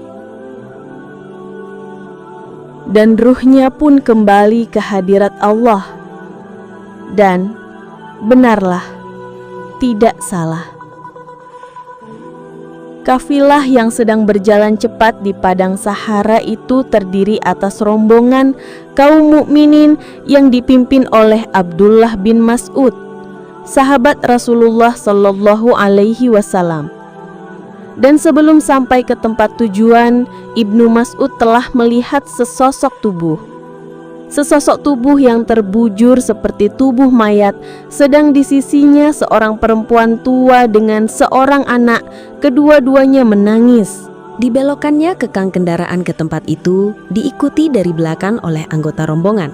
Dan ruhnya pun kembali ke hadirat Allah. Dan benarlah, tidak salah. Kafilah yang sedang berjalan cepat di padang Sahara itu terdiri atas rombongan kaum mukminin yang dipimpin oleh Abdullah bin Mas'ud, sahabat Rasulullah Shallallahu Alaihi Wasallam. Dan sebelum sampai ke tempat tujuan, Ibnu Mas'ud telah melihat sesosok tubuh. Sesosok tubuh yang terbujur seperti tubuh mayat, sedang di sisinya seorang perempuan tua dengan seorang anak, kedua-duanya menangis. Dibelokannya kekang kendaraan ke tempat itu, diikuti dari belakang oleh anggota rombongan.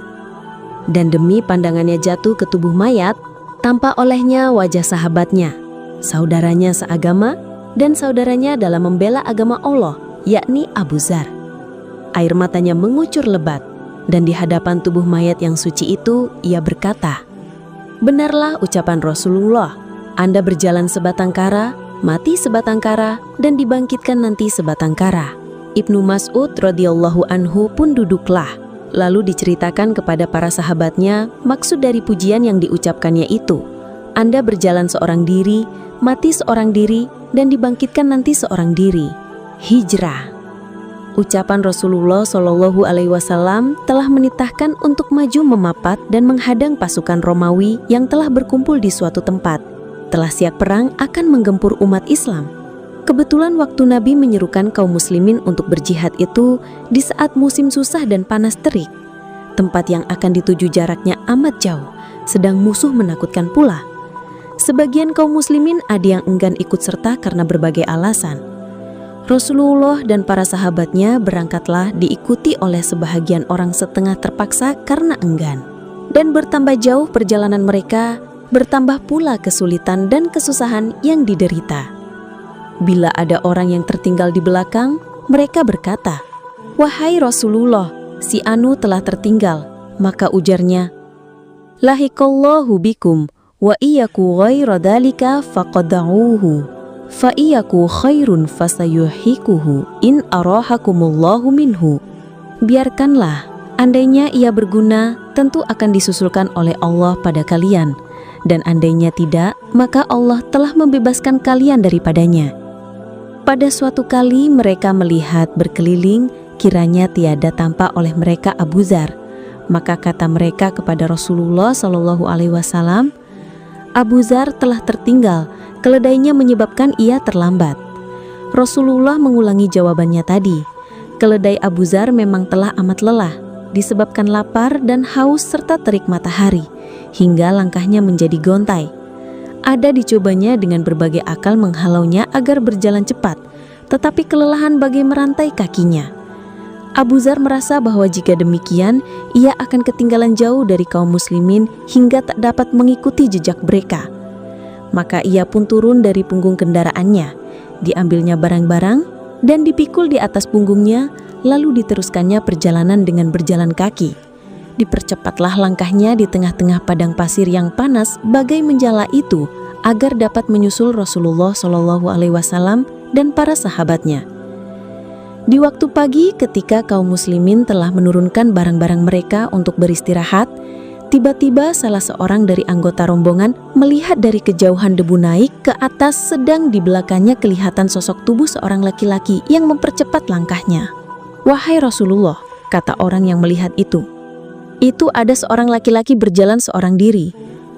Dan demi pandangannya jatuh ke tubuh mayat, tampak olehnya wajah sahabatnya, saudaranya seagama, dan saudaranya dalam membela agama Allah, yakni Abu Dzar. Air matanya mengucur lebat, dan di hadapan tubuh mayat yang suci itu, ia berkata, "Benarlah ucapan Rasulullah, Anda berjalan sebatang kara, mati sebatang kara, dan dibangkitkan nanti sebatang kara." Ibnu Mas'ud radhiyallahu anhu pun duduklah, lalu diceritakan kepada para sahabatnya maksud dari pujian yang diucapkannya itu. Anda berjalan seorang diri, mati seorang diri, dan dibangkitkan nanti seorang diri. Hijrah. Ucapan Rasulullah Shallallahu Alaihi Wasallam telah menitahkan untuk maju memapat dan menghadang pasukan Romawi yang telah berkumpul di suatu tempat. Telah siap perang akan menggempur umat Islam. Kebetulan waktu Nabi menyerukan kaum muslimin untuk berjihad itu di saat musim susah dan panas terik. Tempat yang akan dituju jaraknya amat jauh, sedang musuh menakutkan pula. Sebagian kaum muslimin ada yang enggan ikut serta karena berbagai alasan. Rasulullah dan para sahabatnya berangkatlah diikuti oleh sebahagian orang setengah terpaksa karena enggan. Dan bertambah jauh perjalanan mereka, bertambah pula kesulitan dan kesusahan yang diderita. Bila ada orang yang tertinggal di belakang, mereka berkata, "Wahai Rasulullah, si Anu telah tertinggal." Maka ujarnya, "Lahiqallahu bikum wa iyyaku ghaira dzalika faqad'uhu fa iyyaku khairun fasayuhikuhu in arahakumullahu minhu." Biarkanlah, andainya ia berguna, tentu akan disusulkan oleh Allah pada kalian, dan andainya tidak, maka Allah telah membebaskan kalian daripadanya. Pada suatu kali mereka melihat berkeliling, kiranya tiada tampak oleh mereka Abu Dzar. Maka kata mereka kepada Rasulullah Shallallahu Alaihi Wasallam, "Abu Dzar telah tertinggal, keledainya menyebabkan ia terlambat." Rasulullah mengulangi jawabannya tadi. Keledai Abu Dzar memang telah amat lelah, disebabkan lapar dan haus serta terik matahari, hingga langkahnya menjadi gontai. Ada dicobanya dengan berbagai akal menghalaunya agar berjalan cepat, tetapi kelelahan bagai merantai kakinya. Abu Dzar merasa bahwa jika demikian, ia akan ketinggalan jauh dari kaum muslimin hingga tak dapat mengikuti jejak mereka. Maka ia pun turun dari punggung kendaraannya, diambilnya barang-barang, dan dipikul di atas punggungnya, lalu diteruskannya perjalanan dengan berjalan kaki. Dipercepatlah langkahnya di tengah-tengah padang pasir yang panas bagai menjala itu agar dapat menyusul Rasulullah SAW dan para sahabatnya. Di waktu pagi ketika kaum muslimin telah menurunkan barang-barang mereka untuk beristirahat, tiba-tiba salah seorang dari anggota rombongan melihat dari kejauhan debu naik ke atas, sedang di belakangnya kelihatan sosok tubuh seorang laki-laki yang mempercepat langkahnya. "Wahai Rasulullah," kata orang yang melihat itu ada seorang laki-laki berjalan seorang diri.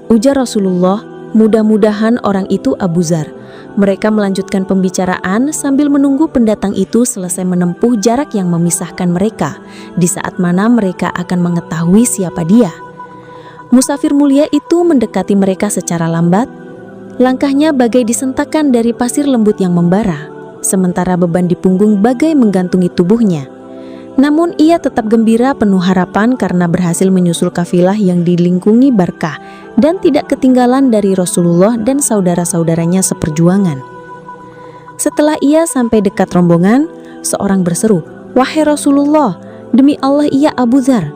Ujar Rasulullah, "Mudah-mudahan orang itu Abu Dzar." Mereka melanjutkan pembicaraan sambil menunggu pendatang itu selesai menempuh jarak yang memisahkan mereka, di saat mana mereka akan mengetahui siapa dia. Musafir mulia itu mendekati mereka secara lambat. Langkahnya bagai disentakan dari pasir lembut yang membara, sementara beban di punggung bagai menggantungi tubuhnya. Namun ia tetap gembira penuh harapan karena berhasil menyusul kafilah yang dilingkungi Barkah dan tidak ketinggalan dari Rasulullah dan saudara-saudaranya seperjuangan. Setelah ia sampai dekat rombongan, seorang berseru, "Wahai Rasulullah, demi Allah ia Abu Dzar."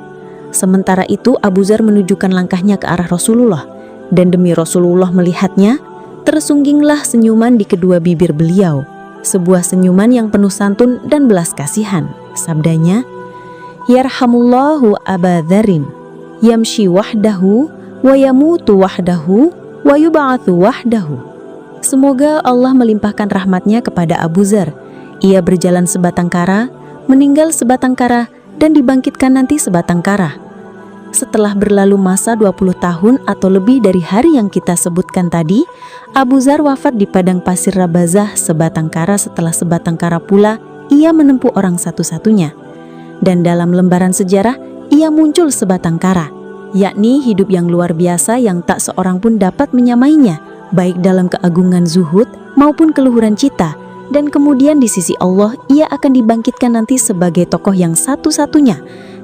Sementara itu Abu Dzar menunjukkan langkahnya ke arah Rasulullah, dan demi Rasulullah melihatnya, tersungginglah senyuman di kedua bibir beliau. Sebuah senyuman yang penuh santun dan belas kasihan. Sabdanya, "Yarhamullahu Aba Dzarin, yamshi wahdahu, wa yamutu wahdahu, wa yub'atsu wahdahu." Semoga Allah melimpahkan rahmatnya kepada Abu Dzar. Ia berjalan sebatang kara, meninggal sebatang kara, dan dibangkitkan nanti sebatang kara. Setelah berlalu masa 20 tahun atau lebih dari hari yang kita sebutkan tadi, Abu Dzar wafat di padang pasir Rabazah sebatang kara. Setelah sebatang kara pula, ia menempuh orang satu-satunya. Dan dalam lembaran sejarah, ia muncul sebatang kara, yakni hidup yang luar biasa yang tak seorang pun dapat menyamainya, baik dalam keagungan zuhud maupun keluhuran cita. Dan kemudian di sisi Allah, ia akan dibangkitkan nanti sebagai tokoh yang satu-satunya,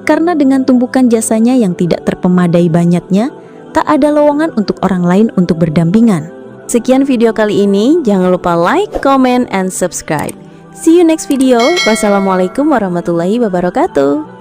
karena dengan tumpukan jasanya yang tidak terpemadai banyaknya, tak ada lowongan untuk orang lain untuk berdampingan. Sekian video kali ini, jangan lupa like, comment, and subscribe. See you next video. Wassalamualaikum warahmatullahi wabarakatuh.